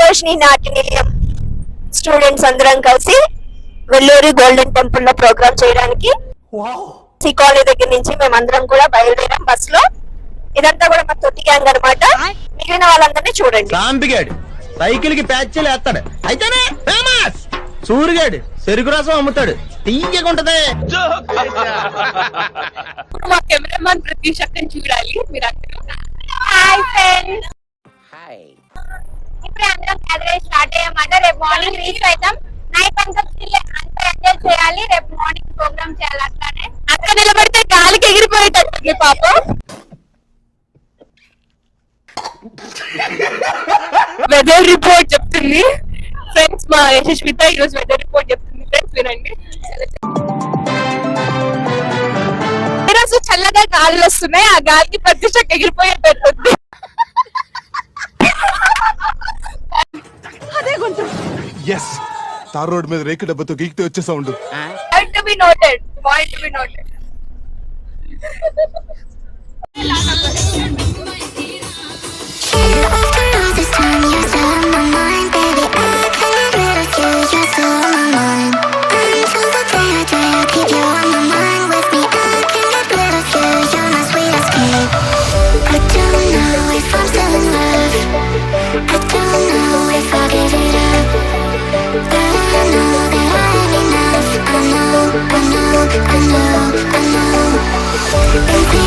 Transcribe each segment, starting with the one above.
సంతోష్ని నాటి నిలయం స్టూడెంట్స్ అందరం కలిసి వెల్లూరి గోల్డెన్ టెంపుల్ లో ప్రోగ్రామ్ చేయడానికి సి కాలేజ్ దగ్గర నుంచి మేమందరం కూడా బయలుదేరాం బస్ లో. ఇదంతా కూడా మా తొట్టి గ్యాంగ్ అనమాట. మిగిలిన వాళ్ళందరినీ చూడండి. సైకిల్ కి ప్యాచ్లు వేస్తాడు, అయితేనే ఫేమస్. సూరిగాడు చెరుకు రసం అమ్ముతాడు, తీయకుంటది. మా కెమెరామాన్ ప్రతీష్ అక్కని చూడాలి మీరు అక్కడ. హాయ్ ఫ్రెండ్స్, ఇప్పుడు అందరం గ్యాదర్ స్టార్ట్ అయ్యామాట. రేపు మార్నింగ్ రీచ్ అవుతాం. నైట్ అంతా అంతా ఎంజాయ్ చేయాలి. రేపు మార్నింగ్ ప్రోగ్రామ్ చేయాలి. అట్లానే అక్కడ నిలబడితే గాలికి ఎగిరిపోయేటట్టుంది పాప. వెదర్ రిపోర్ట్ చెప్తుంది ఫ్రెండ్స్. మా యశస్విత ఈరోజు వెదర్ రిపోర్ట్ చెప్తుంది ఫ్రెండ్స్, వినండి. ఈరోజు చల్లగా గాలులు వస్తున్నాయి. ఆ గాలికి ప్రతిష్ట ఎగిరిపోయేటట్టుంది. అదే కొంచెం తార్ రోడ్ మీద రేకు డబ్బతో గీకితే వచ్చే sound. Point to be noted. Point to be noted. This time you're still on my mind, baby. I can't get rid of you. You're still on my mind. Until the day I die, I'll keep you on my mind with me. I can't get rid of you. You're my sweet escape. I don't know if I'm still in love. I don't know if I'll give it up. But I know that I ain't enough. I know, I know, I know, I know. Baby,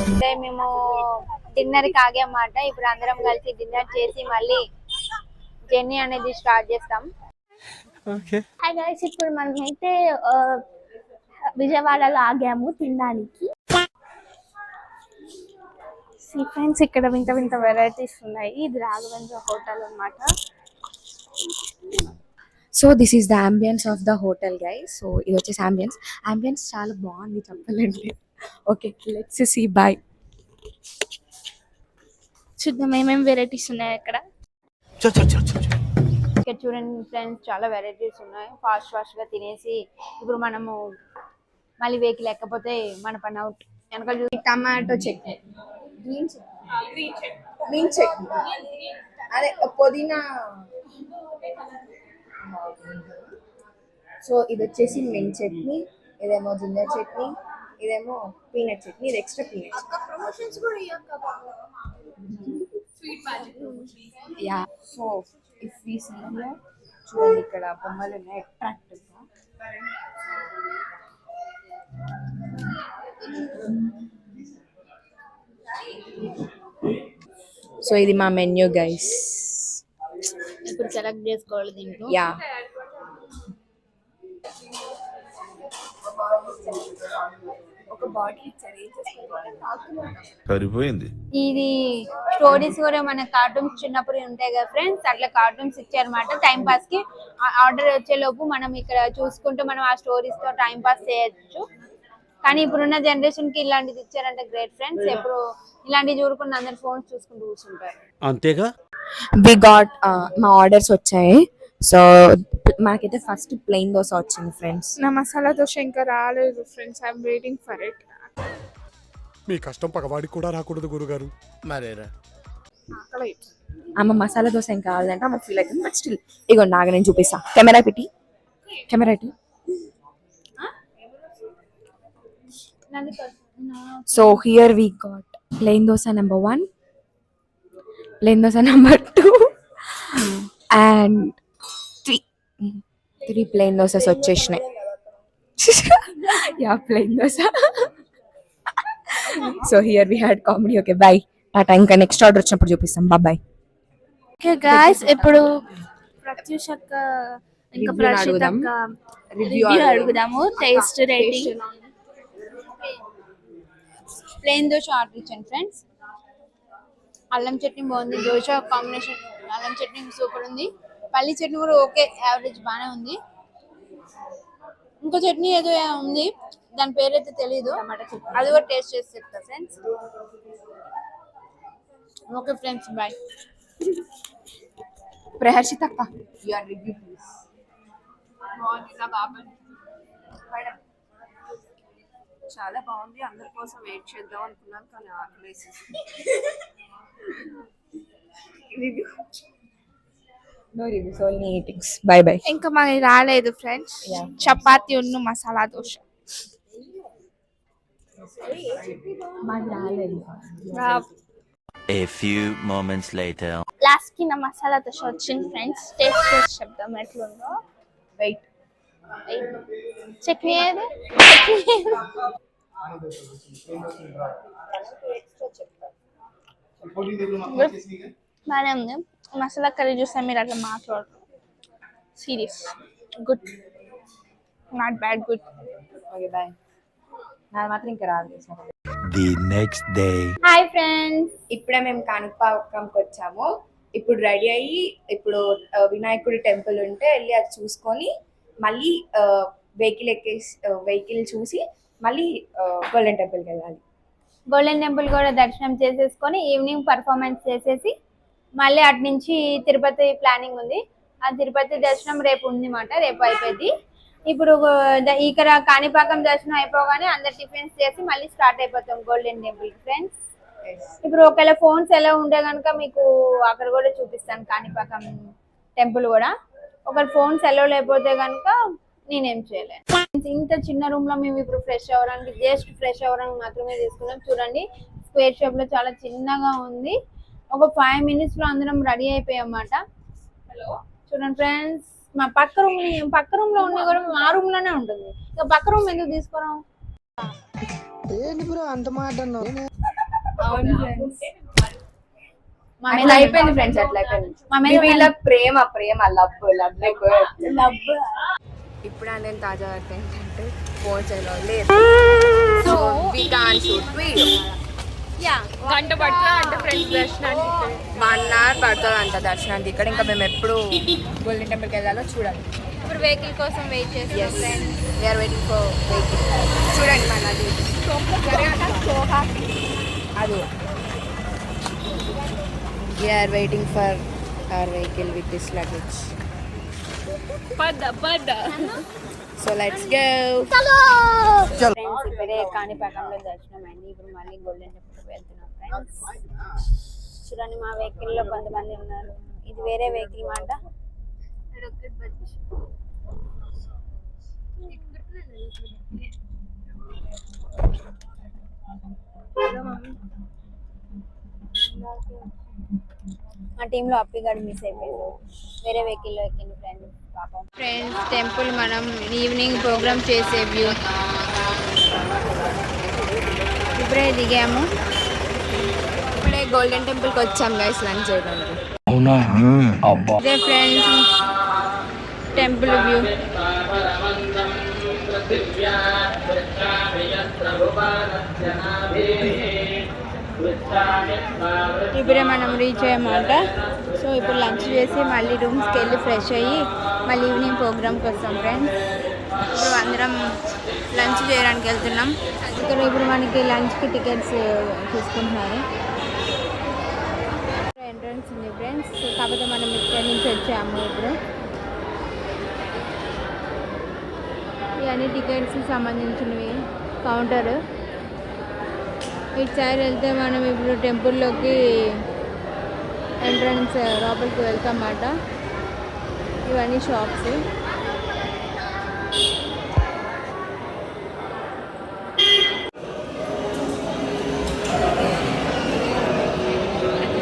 అంటే మేము dinner కి ఆగామాట. ఇప్పుడు అందరం కలిసి dinner చేసి మళ్ళీ journey అనేది start చేస్తాం. హాయ్ గైస్, ఇప్పుడు మనం అయితే విజయవాడలో ఆగాము తినడానికి. సీ ఫ్రెండ్స్, ఇక్కడ వింత వింత వెరైటీస్ ఉన్నాయి. ఇది రాఘవేంద్ర హోటల్ అన్నమాట. So this is the ambiance of the hotel guys. So ఇది వచ్చేసి అంబియన్స్ చాలా బాగుంది చెప్పాలంటే. Okay, let's see. బై. చూద్దాం ఏమేమి వెరైటీస్ ఉన్నాయి అక్కడ. ఇక్కడ చూడండి ఫ్రెండ్స్, చాలా వెరైటీస్ ఉన్నాయి. ఫాస్ట్ గా తినేసి ఇప్పుడు మనము మళ్ళీ వెహికల్ లేకపోతే మన పని అవుట్. వెనకాల టమాటో చట్నీ, గ్రీన్ చట్నీ, అదే పుదీనా. సో ఇది వచ్చేసి మింట్ చట్నీ, ఇదేమో జింజర్ చట్నీ, ఇదేమో పీనట్ చట్నీ, ఇది extra peanut. Yeah. So if we see here, చూడండి ఇక్కడ బొమ్మలు ఉన్నాయి అట్రాక్టివ్ గా. సో ఇది మా మెన్యూ గైస్. ఇప్పుడు సెలెక్ట్ చేసుకోవాలి దీంట్లో. యా. ఒక బాటిల్ సరిపోయింది. ఇది స్టోరీస్ కూడా మన కార్టూన్స్ చిన్నప్పుడు ఉంటాయి కదా ఫ్రెండ్స్, అట్లా కార్టూన్స్ ఇచ్చారన్నమాట. టైం పాస్ కి ఆర్డర్ వచ్చే లోపు మనం ఇక్కడ చూసుకుంటూ మనం ఆ స్టోరీస్ తో టైం పాస్ చేయొచ్చు. కానీ ఇప్పుడున్న జనరేషన్ కి ఇలాంటిది ఇచ్చారంటే గ్రేట్ ఫ్రెండ్స్. ఎప్పుడు ఇలాంటివి చూడకుండా అందరు ఫోన్స్ చూసుకుంటూ కూర్చుంటారు. అంతేగా. వి గాట్ మా ఆర్డర్స్ వచ్చాయి. సో మాకైతే ఫస్ట్ ప్లెయిన్ దోశ వచ్చింది ఫ్రెండ్స్. నా మసాలా దోశ ఇంకా రాలేదు friends. I'm waiting for it. మీ కష్టం పగవాడికి కూడా రాకూడదు గురుగారు. మరేరా. ఆమె మసాలా దోశ ఏం కావాలంటే ఆమె ఫీల్ అవుతుంది. బట్ స్టిల్ ఇగో నాగా నేను చూపిస్తా. కెమెరా పెట్టి. So here we got plain dosa number 1, plain dosa number 2 and 3 plain dosas వచ్చేసినాయి. Yeah, plain dosa. So here we had comedy. Okay, bye, tata. ఇంకా నెక్స్ట్ ఆర్డర్ వచ్చినప్పుడు చూపిస్తాం. బాయ్. ఓకే గైస్, ఇప్పుడు ప్రత్యూష్ అక్క ఇంకా ప్రశిత్ అక్క రివ్యూ అడుగుదాము. Taste rating. Plain dosa order ఇచ్చాను ఫ్రెండ్స్. అల్లం చట్నీ బాగుంది. దోశ కాంబినేషన్ అల్లం చట్నీ సూపర్ ఉంది. పల్లి చట్నీ కూడా ఓకే, యావరేజ్ బాగానే ఉంది. ఇంకో చట్నీ ఏదో ఉంది, దాని పేరైతే తెలీదు, అది కూడా టేస్ట్ చేసి చెప్తా friends. Okay friends, bye. Praharshith అక్క, యువర్ రివ్యూ ప్లీజ్. చాలా బాగుంది. అందరి కోసం వెయిట్ చేద్దాం అనుకున్నాను కానీ ఆకలేసి. No reviews, only eatings. Bye bye. ఇంకా మనకి రాలేదు ఫ్రెండ్స్. చపాతి ఉన్ను మసాలా దోశ. మాది రాలేదు. A few moments later. Last కి నా మసాలా దోశ వచ్చింది ఫ్రెండ్స్. టేస్ట్ చేసి చెప్దాం ఎట్లుందో. వెయిట్. చట్నీ ఏది? బాగానే ఉంది. మసాలా కర్రీ చూస్తే మీరు అట్లా మాట్లాడరు. Serious, good, not bad, good. Okay, bye. నాది మాత్రం ఇంకా రాలేదు. The next day. Hi friends, ఇప్పుడే మేము కాణిపాకంకి వచ్చాము. ఇప్పుడు రెడీ అయ్యి ఇప్పుడు వినాయకుడి టెంపుల్ ఉంటే వెళ్ళి అది చూసుకొని మళ్ళీ వెహికల్ చూసి మళ్ళీ గోల్డెన్ టెంపుల్కి వెళ్ళాలి. గోల్డెన్ టెంపుల్ కూడా దర్శనం చేసేసుకొని ఈవినింగ్ పర్ఫార్మెన్స్ చేసేసి మళ్ళీ అటు నుంచి తిరుపతి ప్లానింగ్ ఉంది. ఆ తిరుపతి దర్శనం రేపు ఉంది మాట, రేపు అయిపోయింది. ఇప్పుడు ఇక్కడ కాణిపాకం దర్శనం అయిపోగానే అందరు టిఫిన్స్ చేసి మళ్ళీ స్టార్ట్ అయిపోతాం గోల్డెన్ టెంపుల్ ఫ్రెండ్స్. ఇప్పుడు ఒకవేళ ఫోన్స్ ఎలా ఉంటే కనుక మీకు అక్కడ కూడా చూపిస్తాను కాణిపాకం టెంపుల్ కూడా. ఒకవేళ ఫోన్స్ ఎలా లేకపోతే కనుక నేనేం చేయలేను. ఇంత చిన్న రూమ్ లో మేము ఇప్పుడు ఫ్రెష్ అవ్వడానికి, జస్ట్ ఫ్రెష్ అవ్వడానికి మాత్రమే తీసుకున్నాం. చూడండి, స్క్వేర్ షేప్ లో చాలా చిన్నగా ఉంది. ఒక 5 minutes లో అందరం రెడీ అయిపోయాం అన్నమాట. చూడండి ఫ్రెండ్స్, మా పక్క రూమ్ లో ఉన్న కూడా మా రూమ్ లోనే ఉంటుంది. ఇక పక్క రూమ్ ఎందుకు తీసుకున్నాం? అవును ఫ్రెండ్స్, మా అట్లా మీద అయిపోయింది ఫ్రెండ్స్, అట్లా అయిపోయింది. మా మీద వీళ్ళ ప్రేమ లవ్ లవ్. ఇప్పుడు నేను తాజా వార్త ఏంటంటే ఫోన్ చేయడం లేదు, so we can't shoot video. గంట పడుతుంది అంటే ఫ్రెండ్స్ దర్శనానికి 1 hour పడుతుంది అంట దర్శనానికి ఇక్కడ. ఇంకా మేము ఎప్పుడు గోల్డెన్ టెంపుల్కి వెళ్ళాలో చూడాలి. ఇప్పుడు వెహికల్ కోసం వెయిట్ చేస్తాం friends. We're waiting for vehicle. చూడండి మనది అది. We're waiting for our vehicle with this luggage. పడ్డ సో లెట్స్ గో. ఫ్రెండ్స్ ఇప్పుడే కాణిపాకంలో దర్శనం అయింది. ఇప్పుడు మళ్ళీ గోల్డెన్ టెంపుల్ వెళ్తున్నాం ఫ్రెండ్స్. చూడండి మా వెహికల్ లో కొంతమంది ఉన్నారు. ఇది వేరే వెహికల్ మాట. మా టీంలో అప్పిగాడు మిస్ అయిపోయాడు, వేరే వెహికల్ లో ఎక్కింది ఫ్రెండ్స్. పాపం. ఫ్రెండ్స్ టెంపుల్ మనం ఈవినింగ్ ప్రోగ్రామ్ చేసే వ్యూ. ఇప్పుడే దిగాము. ఇప్పుడే గోల్డెన్ టెంపుల్కి వచ్చాం గైస్ లంచ్ చేయడానికి. ఇదే ఫ్రెండ్స్ టెంపుల్ వ్యూ. ఇప్పుడే మనం రీచ్ అయ్యామాట. సో ఇప్పుడు లంచ్ చేసి మళ్ళీ రూమ్స్కి వెళ్ళి ఫ్రెష్ అయ్యి మళ్ళీ ఈవినింగ్ ప్రోగ్రామ్కి వస్తాం ఫ్రెండ్స్. ఇప్పుడు అందరం లంచ్ చేయడానికి వెళ్తున్నాం. ఇక్కడ ఇప్పుడు మనకి లంచ్కి టికెట్స్ తీసుకుంటున్నారు. ఎంట్రన్స్ ఉంది ఫ్రెండ్స్. కాకపోతే మనం ఇక్కడ నుంచి వచ్చాము. ఇప్పుడు ఇవన్నీ టికెట్స్కి సంబంధించినవి కౌంటర్. ఇటు సైడ్ వెళ్తే మనం ఇప్పుడు టెంపుల్లోకి ఎంట్రన్స్ లోపలికి వెళ్తామన్నమాట. ఇవన్నీ షాప్స్.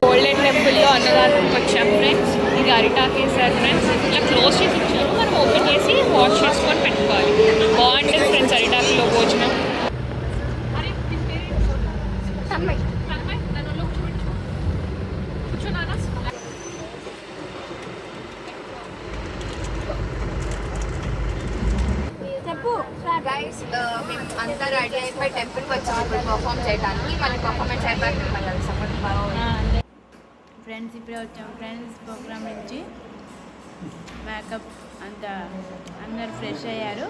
గోల్డెన్ టెంపుల్లో అన్నదానానికి వచ్చాం ఫ్రెండ్స్. ఇది అరిటాక్ వేసారు ఫ్రెండ్స్. ఇట్లా క్లోజ్ చేసి ఇచ్చారు, మనం ఓపెన్ చేసి వాష్ చేసుకొని పెట్టుకోవాలి. బాగుంటుంది ఫ్రెండ్స్ అరిటాక్లో భోజనం. గైస్ మేము అంతా రెడీ అయిపోయి టెంపుల్కి వచ్చాము ఇప్పుడు పర్ఫామ్ చేయడానికి. మళ్ళీ పర్ఫార్మెన్స్ అయిపోయాక మిమ్మల్ని సపోర్ట్. ఫ్రెండ్స్ ఇప్పుడే వచ్చాము ఫ్రెండ్స్ ప్రోగ్రామ్ నుంచి. మేకప్ అంతా అందరు ఫ్రెష్ అయ్యారు.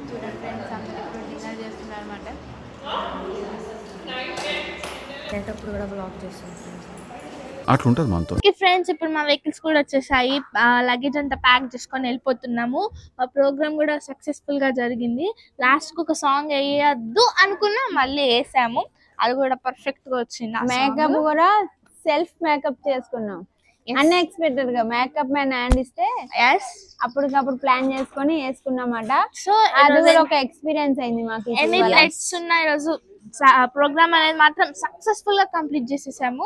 చూడండి ఫ్రెండ్స్ అందరు ఇప్పుడు డిన్నర్ చేస్తున్నారు అన్నమాట. అప్పుడు కూడా బ్లాగ్ చేస్తాం ఫ్రెండ్స్. అట్లుంటది మనతో. ఫ్రెండ్స్ ఇప్పుడు మా వెహికల్స్ కూడా వచ్చేసాయి. లగేజ్ అంతా ప్యాక్ చేసుకొని వెళ్ళిపోతున్నాము. మా ప్రోగ్రామ్ కూడా సక్సెస్ఫుల్ గా జరిగింది. లాస్ట్ కు ఒక సాంగ్ వేయద్దు అనుకున్నా, మళ్ళీ వేసాము. అది కూడా పర్ఫెక్ట్ గా వచ్చింది. మేకప్ కూడా సెల్ఫ్ మేకప్ చేసుకున్నాం. అన్ఎక్స్పెక్టెడ్ గా మేకప్ మ్యాన్ హ్యాండ్ ఇస్తే అప్పటికప్పుడు ప్లాన్ చేసుకొని వేసుకున్నామాట. సో అది కూడా ఒక ఎక్స్పీరియన్స్ అయింది మాకు. ఎన్ని లైట్స్ ఉన్నాయి ఈరోజు. ప్రోగ్రామ్ అనేది మాత్రం సక్సెస్ఫుల్ గా కంప్లీట్ చేసేసాము.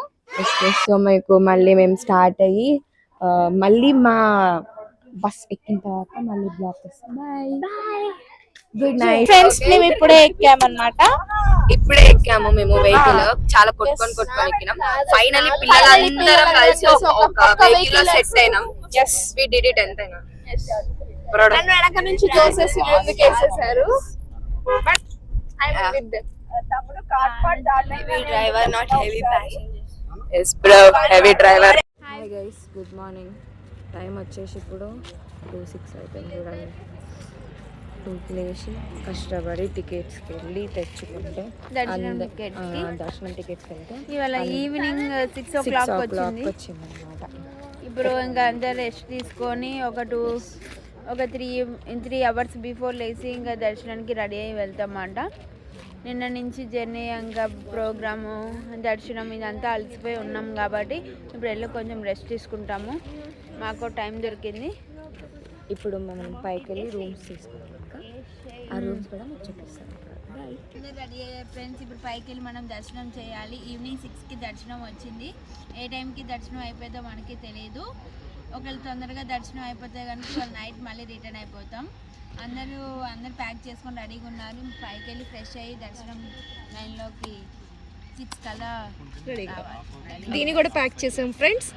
సో మీకు మళ్ళీ మేము స్టార్ట్ అయ్యి మళ్ళీ మా బస్ ఎక్కిన తర్వాత మళ్ళీ బ్లాగ్ వస్తాం. Bye, good night friends. మేము ఇప్పుడే ఎక్కామన్నమాట. ఇప్పుడే ఎక్కాము మేము వెహికల్. చాలా కొట్టుకొని ఎక్కినాం. ఫైనల్లీ పిల్లలందరం కలిసి ఒక వెహికల్ లో సెట్ అయినాం. yes we did it ఎంతైనా. నన్ను వెనక నుంచి తోసేసి ముందుకు వేసేసారు. But I am with them. తమ్ముడు car part heavy driver not heavy passenger. yes bro, heavy driver. Hi guys, good morning. Time వచ్చేసి ఇప్పుడు 2:06 అయిపోయింది. చూడండి 2కి లేచి కష్టపడి టికెట్స్కి వెళ్ళి తెచ్చుకుంటే దర్శనం టికెట్స్కి వెళ్తే ఇవాళ ఈవినింగ్ 6 o'clock వచ్చింది అన్నమాట. ఇప్పుడు ఇంకా అందరు రెస్ట్ తీసుకొని ఒక 3 hours బిఫోర్ లేచి ఇంకా దర్శనానికి రెడీ అయ్యి వెళ్తామంట. నిన్న నుంచి జర్నీ ఇంకా ప్రోగ్రాము దర్శనం ఇదంతా అలసిపోయి ఉన్నాం కాబట్టి ఇప్పుడు వెళ్ళి కొంచెం రెస్ట్ తీసుకుంటాము. మాకు టైం దొరికింది. ఇప్పుడు మనం పైకి వెళ్ళి రూమ్స్ తీసుకుంటాం. ఆ రూమ్స్ కూడా మీకు చూపిస్తాం. రెడీ అయ్యే ఫ్రెండ్స్. ఇప్పుడు పైకి వెళ్ళి మనం దర్శనం చేయాలి. ఈవినింగ్ 6కి దర్శనం వచ్చింది. ఏ టైంకి దర్శనం అయిపోయిందో మనకి తెలియదు. ఒకవేళ తొందరగా దర్శనం అయిపోతే కనుక వాళ్ళు నైట్ మళ్ళీ రిటర్న్ అయిపోతాం. అందరూ ప్యాక్ చేసుకొని రెడీగా ఉన్నారు. పైకి వెళ్ళి ఫ్రెష్ అయ్యి దర్శనం లైన్లోకి 6 కల్లా రావాలి. దీన్ని కూడా ప్యాక్ చేసాం ఫ్రెండ్స్.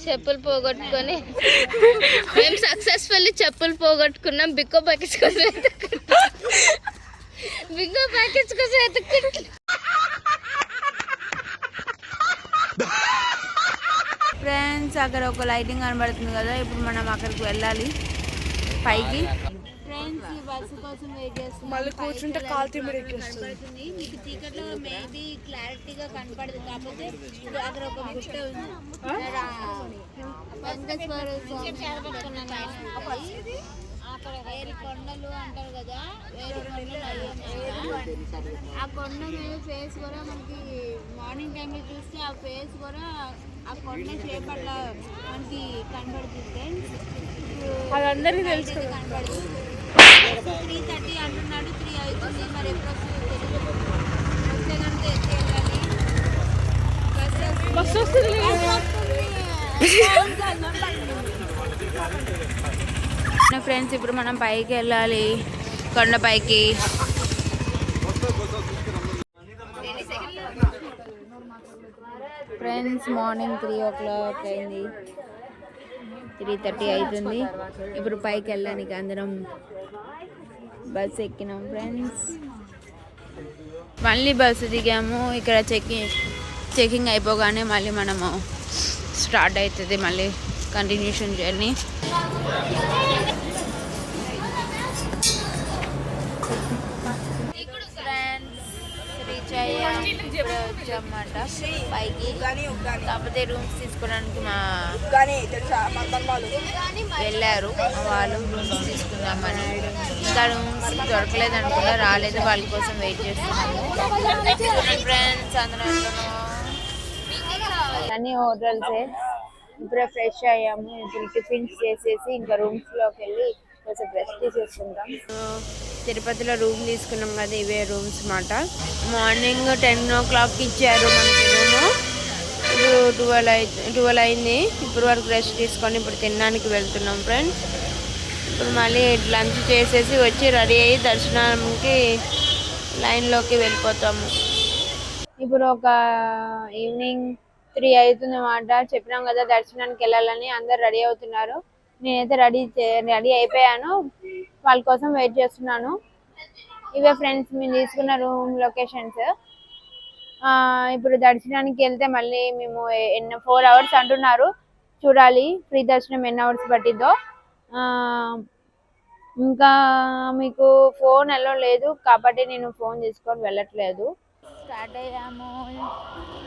చెప్పులు పోగొట్టుకొని మేము సక్సెస్ఫుల్లీ చెప్పులు పోగొట్టుకున్నాం. బిగ్గో ప్యాకెట్స్ కోసం ఎత్తుకుంటున్నాం. ఫ్రెండ్స్ అక్కడ ఒక లైటింగ్ కనబడుతుంది కదా, ఇప్పుడు మనం అక్కడికి వెళ్ళాలి పైకి. ఫ్రెండ్స్ ఈ బస్సు కోసం వెయిట్ చేస్తున్నాం. మళ్ళీ కూర్చుంటే కాలు తిమ్మిరెక్కేస్తుంది. మీకు టికెట్ లో మేబీ క్లారిటీగా కనపడదు, కాకపోతే అక్కడ ఒక గుట్ట ఉంది. వెంకటేశ్వర అక్కడ వేరే కొండలు అంటారు కదా, వేరే కొండలు ఆ కొండ మీద ఫేస్ కూడా మనకి మార్నింగ్ టైంలో చూస్తే ఆ ఫేస్ కూడా ఆ కొండ షేప్ అట్లా మనకి కనబడుతుంది ఫ్రెండ్స్. అది అందరికీ తెలుసు. కనబడుతుంది. 3:30 అంటున్నాడు, 3 అవుతుంది. మరి ఎప్పుడు వస్తుంది వస్తే కనుక ఎత్తి వెళ్ళాలి. బస్సు వస్తుంది. ఫ్రెండ్స్ ఇప్పుడు మనం పైకి వెళ్ళాలి, కొండపైకి. ఫ్రెండ్స్ మార్నింగ్ 3 o'clock అయింది, 3:30 అవుతుంది. ఇప్పుడు పైకి వెళ్ళడానికి అందరం బస్సు ఎక్కినాం ఫ్రెండ్స్. మళ్ళీ బస్సు దిగాము. ఇక్కడ చెకింగ్ అయిపోగానే మళ్ళీ మనము స్టార్ట్ అవుతుంది మళ్ళీ కంటిన్యూషన్ జర్నీ. వచ్చామన్నమాట పైకి. కాకపోతే రూమ్స్ తీసుకోవడానికి వెళ్ళారు వాళ్ళు, రూమ్స్ తీసుకుందామని. ఇంకా రూమ్స్ దొరకలేదు అనుకుంటా, రాలేదు. వాళ్ళ కోసం వెయిట్ చేస్తున్నాము ఫ్రెండ్స్. అన్ని హోటల్సే. ఇప్పుడే ఫ్రెష్ అయ్యాము. ఇప్పుడు టిఫిన్స్ చేసేసి ఇంకా రూమ్స్లోకి వెళ్ళి కొంచెం రెస్ట్ తీసేసుకుంటాం. తిరుపతిలో రూమ్ తీసుకున్నాం కదా, ఇవే రూమ్స్ అన్నమాట. మార్నింగ్ 10 o'clock ఇచ్చారు మనకి రూము. ఇప్పుడు 12 అయింది. ఇప్పుడు వరకు రెస్ట్ తీసుకొని ఇప్పుడు తినడానికి వెళ్తున్నాం ఫ్రెండ్స్. ఇప్పుడు మళ్ళీ లంచ్ చేసేసి వచ్చి రెడీ అయ్యి దర్శనానికి లైన్లోకి వెళ్ళిపోతాము. ఇప్పుడు ఒక ఈవినింగ్ 3 అవుతుంది అన్నమాట. చెప్పినాం కదా దర్శనానికి వెళ్ళాలని. అందరు రెడీ అవుతున్నారు. నేనైతే రెడీ అయిపోయాను. వాళ్ళ కోసం వెయిట్ చేస్తున్నాను. ఇవే ఫ్రెండ్స్ మేము తీసుకున్న రూమ్ లొకేషన్స్. ఇప్పుడు దర్శనానికి వెళ్తే మళ్ళీ మేము 4 hours అంటున్నారు. చూడాలి ఫ్రీ దర్శనం ఎన్ని అవర్స్ పట్టిద్దో. ఇంకా మీకు ఫోన్ ఎలా లేదు కాబట్టి నేను ఫోన్ తీసుకొని వెళ్ళట్లేదు. స్టార్ట్ అయ్యాము,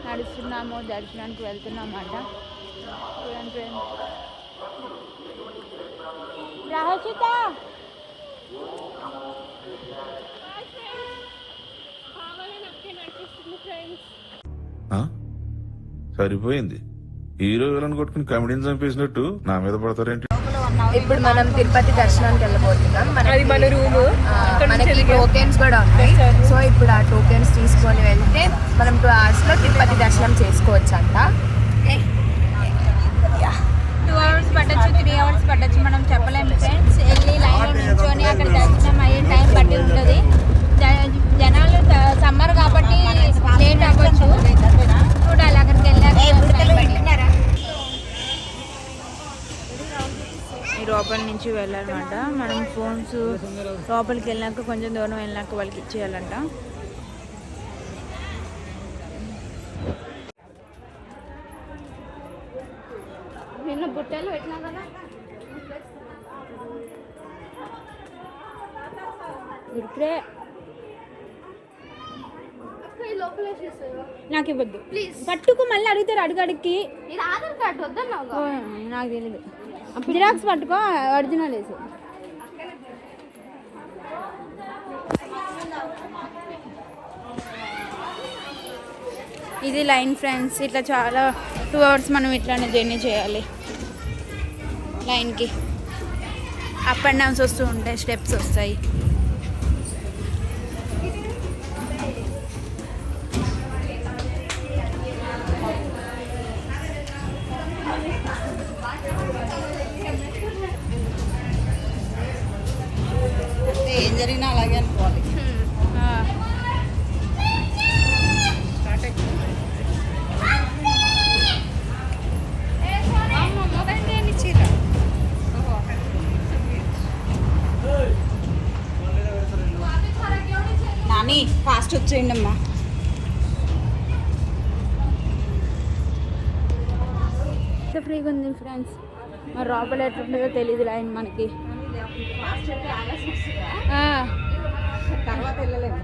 నడుస్తున్నాము, దర్శనానికి వెళ్తున్నాం అన్నమాట. చూడండి ఫ్రెండ్స్. రాహుచిత సరిపోయింది. హీరో విలన్ కొట్టుకుని కమెడీని చంపేసినట్టు నా మీద పడతారేంటి? ఇప్పుడు మనం తిరుపతి దర్శనానికి వెళ్ళబోతున్నాం. అది మన రూమ్. మనకి టోకెన్స్ కూడా ఉన్నాయి. సో ఇప్పుడు ఆ టోకెన్స్ తీసుకొని వెళ్తే మనం 2 hours లో తిరుపతి దర్శనం చేసుకోవచ్చు అంట. 2 hours పట్టచ్చు, 3 hours పట్టచ్చు, మనం చెప్పలేము ఫ్రెండ్స్. వెళ్ళి లైన్లో నిల్చొని అక్కడ దర్శనం అయ్యే టైం పట్టి ఉంటుంది. జనాలు సమ్మర్ కాబట్టి లేట్ అవ్వచ్చు. చూడాలి అక్కడికి వెళ్ళాక. ఈ లోపల నుంచి వెళ్ళాలన్నమాట. మనం ఫోన్స్ లోపలికి వెళ్ళాక కొంచెం దూరం వెళ్ళాక వాళ్ళకి ఇచ్చేయాలంట. నిన్న బుట్టలు పెట్టినా కదా. ఇప్పుడే నాకు ఇవ్వద్దు ప్లీజ్. పట్టుకు మళ్ళీ అడుగుతారు అడుగడికి. ఇది ఆధార్ కార్డు వద్దన్నావు. నాకు తెలీదు. జిరాక్స్ పట్టుకో, ఒరిజినల్ వేసి. ఇది లైన్ ఫ్రెండ్స్. ఇట్లా చాలా 2 hours మనం ఇట్లానే జర్నీ చేయాలి లైన్కి. అప్ అండ్ డౌన్స్ వస్తూ ఉంటాయి, స్టెప్స్ వస్తాయి. చేయండి అమ్మా. ఫ్రీగా ఉంది ఫ్రెండ్స్. మరి లోపల ఎట్లుంటుందో తెలియదు లైన్ మనకి. తర్వాత వెళ్ళలేము.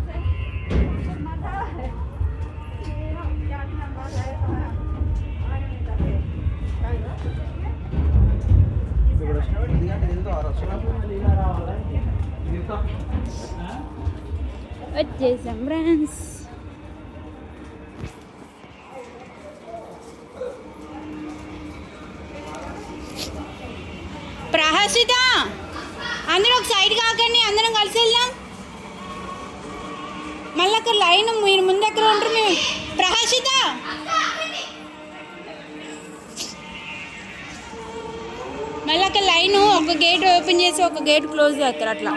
వచ్చేసాం ఫ్రెండ్స్. ప్రహసిత అందరూ ఒక సైడ్ కాకండి, అందరం కలిసి వెళ్దాం. మళ్ళీ అక్కడ లైన్ మీరు ముందు ఎక్కడ ఉంటారు. మేము ప్రహసిత మళ్ళీ అక్కడ లైన్ ఒక గేట్ ఓపెన్ చేసి ఒక గేట్ క్లోజ్ చేస్తారు అట్లా.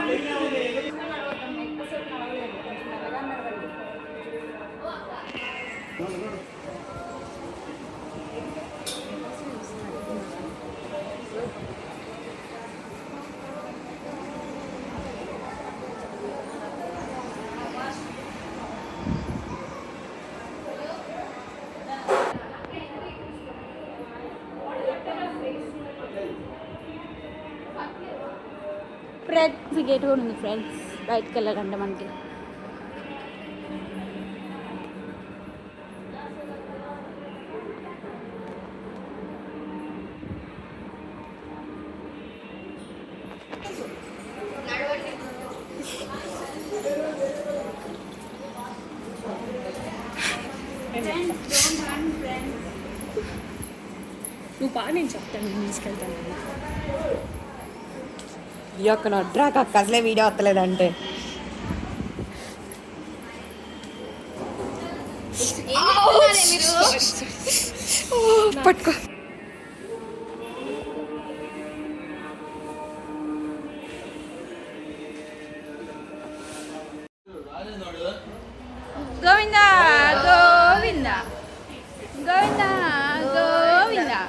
ప్రతి గేట్ కూడా ఉంది ఫ్రెండ్స్, బయటకు వెళ్ళాలంటే మనకి. నువ్వు బాగా నేను చెప్తాను, నేను తీసుకెళ్తాను. ఈ యొక్క నొడ్రాక అసలే వీడియో వస్తలేదంటే పట్టుకో. గోవిందా గోవిందా గోవిందా గోవిందా.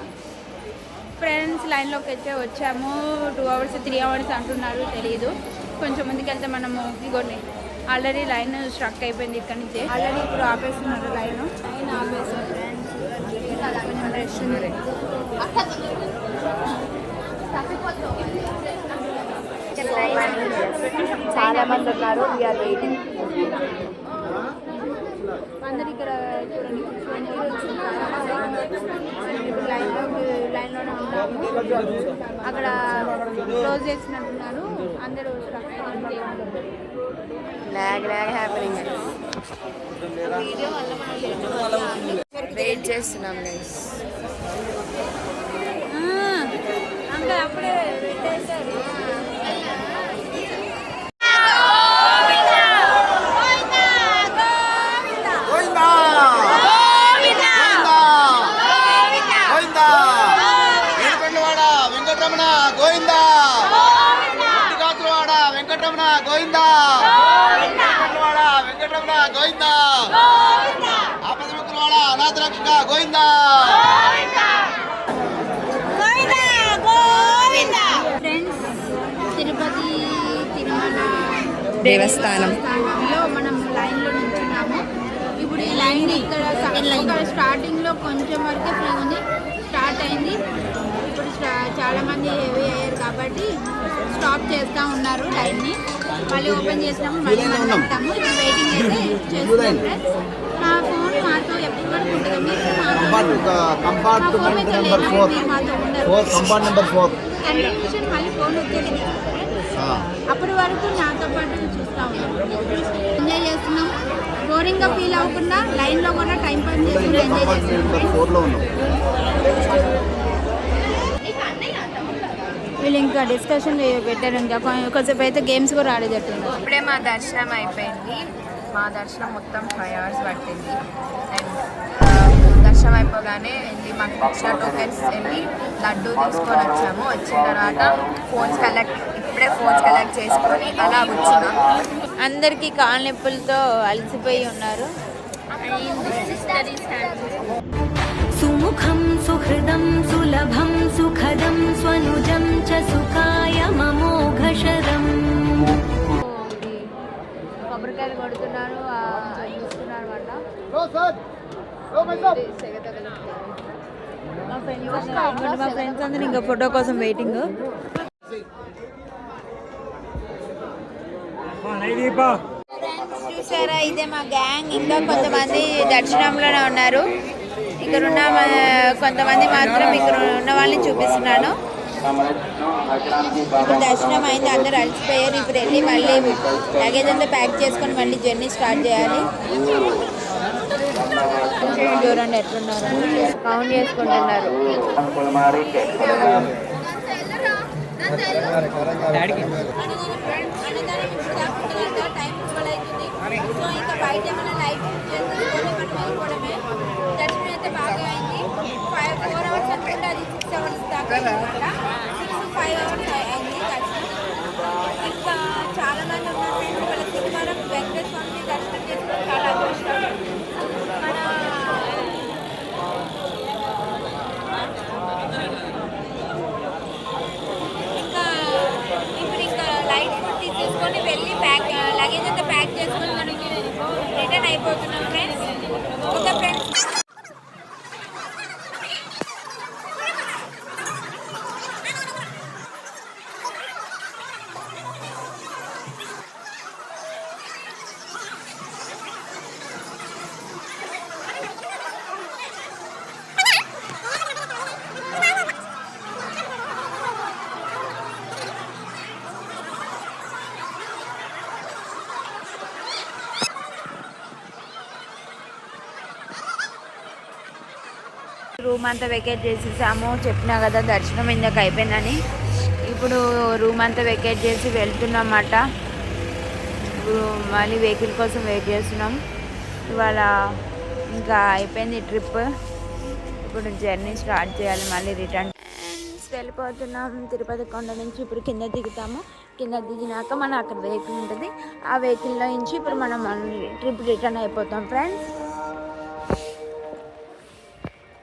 ఫ్రెండ్స్ లైన్లోకి అయితే వచ్చాము. 2 hours 3 hours అంటున్నారు, తెలియదు. కొంచెం ముందుకు వెళ్తే మనము ఇగోండి ఆల్రెడీ లైన్ స్ట్రక్ అయిపోయింది ఇక్కడ నుంచి. ఆల్రెడీ ఇప్పుడు ఆపేస్తున్నారు లైన్ ఆపేస్తారు ఫ్రెండ్స్. కొంచెం రెస్ట్ ఉంది. చాలా మంది ఉన్నారు. అందరు ఇక్కడ చూడండి ఇప్పుడు లైన్లోనే ఉన్నాము. అక్కడ క్లోజ్ చేసినట్టున్నారు. అందరూ వెయిట్ చేస్తున్నాం గైస్. అంతా అప్పుడే పెట్టేశారు. వెంకటరమణ గోవిందా, వెంకటరమణ గోవిందా, వెంకటరమణ గోవిందా, ఆపదముక్కులవాడ అనాథ రక్షక గోవిందా. ఫ్రెండ్స్ తిరుపతి తిరుమల దేవస్థానంలో మనం లైన్లో నిల్చున్నాము. ఇప్పుడు ఈ లైన్ ఇక్కడ స్టార్టింగ్లో కొంచెం వరకే ఫ్రీ ఉంది, స్టార్ట్ అయింది. ఇప్పుడు చాలా మంది హెవీ అయ్యారు కాబట్టి స్టాప్ చేస్తూ ఉన్నారు లైన్ని. మళ్ళీ ఓపెన్ చేసినాము, మళ్ళీ మనం వెళ్తాము. ఇప్పుడు వెయిటింగ్ అయితే చేస్తున్నాం ఫ్రెండ్స్. మా ఫోన్ మాతో ఎప్పటి వరకు ఉంటుంది, మీరు కంటిన్యూషన్ మళ్ళీ ఫోన్ వచ్చేది. అప్పటి వరకు నాతో పాటు చూస్తూ ఉన్నాం, ఎంజాయ్ చేస్తున్నాం. బోరింగ్గా ఫీల్ అవ్వకుండా లైన్లో కూడా టైం పాస్ చేసి ఎంజాయ్ చేస్తున్నాం. వీళ్ళు ఇంకా డిస్కషన్ పెట్టారు. ఇంకా కొంచెంసేపు అయితే గేమ్స్ కూడా ఆడేటట్టుంది. ఇప్పుడే మా దర్శనం అయిపోయింది. మా దర్శనం మొత్తం 5 hours పట్టింది. అండ్ దర్శనం అయిపోగానే వెళ్ళి మాకు ఇచ్చిన టోకెన్స్ వెళ్ళి లడ్డు తీసుకొని వచ్చాము. వచ్చిన తర్వాత ఫోన్స్ కలెక్ట్ చేసుకొని అలా కూర్చున్నాం. అందరికీ కాళ్ళ నొప్పులతో అలసిపోయి ఉన్నారు. సుముఖం సుహృదం సులభం సుఖదం స్వనుజం చ సుఖాయ మమోఘశరం. కొబ్బరికాయ కొబ్బరికాయలు కొడుతున్నారు చూస్తున్నారు అనమాట. మా ఫ్రెండ్స్ అందరూ ఇంకా ఫోటో కోసం వెయిటింగ్. చూసారా, ఇదే మా గ్యాంగ్. ఇంకా కొంతమంది దర్శనంలోనే ఉన్నారు. ఇక్కడ ఉన్న కొంతమంది మాత్రం ఇక్కడ ఉన్న వాళ్ళని చూపిస్తున్నాను. ఇప్పుడు దర్శనం అయింది, అందరూ అలసిపోయారు. ఇప్పుడు వెళ్ళి మళ్ళీ లగేజ్ అంతా ప్యాక్ చేసుకొని మళ్ళీ జర్నీ స్టార్ట్ చేయాలి. చూడండి ఎట్లున్నారు, కౌంట్ చేసుకుంటున్నారు. సో ఇంకా బయట ఏమైనా లైట్ చేసుకొని మనం వెళ్ళిపోవడమే. దర్శనం అయితే బాగా అయింది. 4 hours అనుకుంటే అది 6 hours దాకా అనమాట. 6-5 hours అయింది దర్శనం. ఇంకా చాలా మంది ఉన్నారు ఫ్రెండ్స్. వాళ్ళ శనివారం వెంకటేశ్వర స్వామిని దర్శనం చేసుకోవడం చాలా అదృష్టం. మన ఇంకా ఇప్పుడు ఇంకా లైట్ ఫుడ్ తీసేసుకొని వెళ్ళి లగేజ్ అంతా ప్యాక్ చేసుకొని మనం రిటర్న్ అయిపోతున్నాం ఫ్రెండ్స్. Okay friends. రూమ్ అంతా వెకేట్ చేసేసాము. చెప్పినా కదా దర్శనం ఇందాక అయిపోయిందని. ఇప్పుడు రూమ్ అంతా వెకేట్ చేసి వెళ్తున్నమాట. ఇప్పుడు మళ్ళీ వెహికల్ కోసం వెయిట్ చేస్తున్నాం. ఇవాళ ఇంకా అయిపోయింది ట్రిప్. ఇప్పుడు జర్నీ స్టార్ట్ చేయాలి మళ్ళీ రిటర్న్. వెళ్ళిపోతున్నాం తిరుపతి కొండ నుంచి. ఇప్పుడు కింద దిగుతాము. కింద దిగినాక మనం అక్కడ వెహికల్ ఉంటుంది. ఆ వెహికల్లో నుంచి ఇప్పుడు మనం ట్రిప్ రిటర్న్ అయిపోతాం ఫ్రెండ్స్.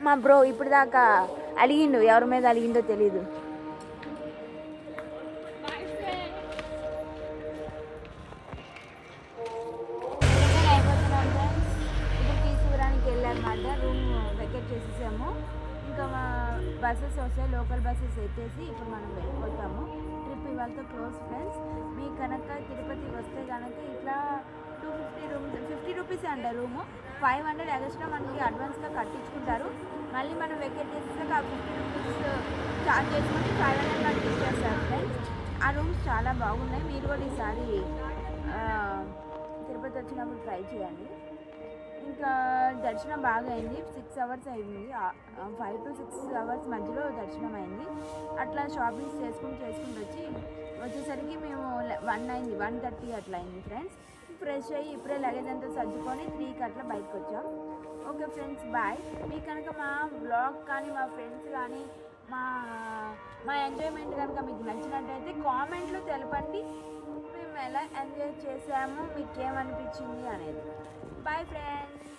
మా బ్రో ఇప్పుడు దాకా అలిగిండు, ఎవరి మీద అలిగిందో తెలీదు. అయిపోతున్నాం ఫ్రెండ్స్. ఇప్పుడు తీసుకురానికి వెళ్ళారన్నమాట. రూమ్ వెకేట్ చేసేసాము. ఇంకా మా బస్సెస్ వస్తాయి, లోకల్ బస్సెస్ ఎక్కేసి ఇప్పుడు మనం వెళ్ళిపోతాము. ట్రిప్ ఇవాళతో క్లోజ్ ఫ్రెండ్స్. మీకు కనుక తిరుపతి వస్తే కనుక ఇట్లా 250 రూపీస్ అంట రూము. 500 ఎక్స్ట్రా మనకి అడ్వాన్స్గా కట్టించుకుంటారు. మళ్ళీ మనం వెకేట్ చేసేసాక ఆ 50 రూపీస్ చార్జ్ చేసుకొని 500 మనకి ఇచ్చేస్తారు ఫ్రెండ్స్. ఆ రూమ్స్ చాలా బాగున్నాయి. మీరు కూడా ఈసారి తిరుపతి వచ్చినప్పుడు ట్రై చేయండి. ఇంకా దర్శనం బాగా అయింది. 6 hours అయింది. 5 to 6 hours మధ్యలో దర్శనం అయింది. అట్లా షాపింగ్స్ చేసుకుంటూ వచ్చేసరికి మేము 1:30 అట్లా అయింది ఫ్రెండ్స్. ఫ్రెష్ అయ్యి ఇప్పుడే లగేజ్ అంతా సర్దుకొని 3కి అట్లా బయటకు వచ్చాం. Okay friends, bye. మీకు కనుక మా బ్లాగ్ కానీ మా ఫ్రెండ్స్ కానీ మా ఎంజాయ్మెంట్ కనుక మీకు నచ్చినట్టయితే కామెంట్లో తెలపండి. మేము ఎలా ఎంజాయ్ చేసాము, మీకు ఏమనిపించింది అనేది. Bye friends.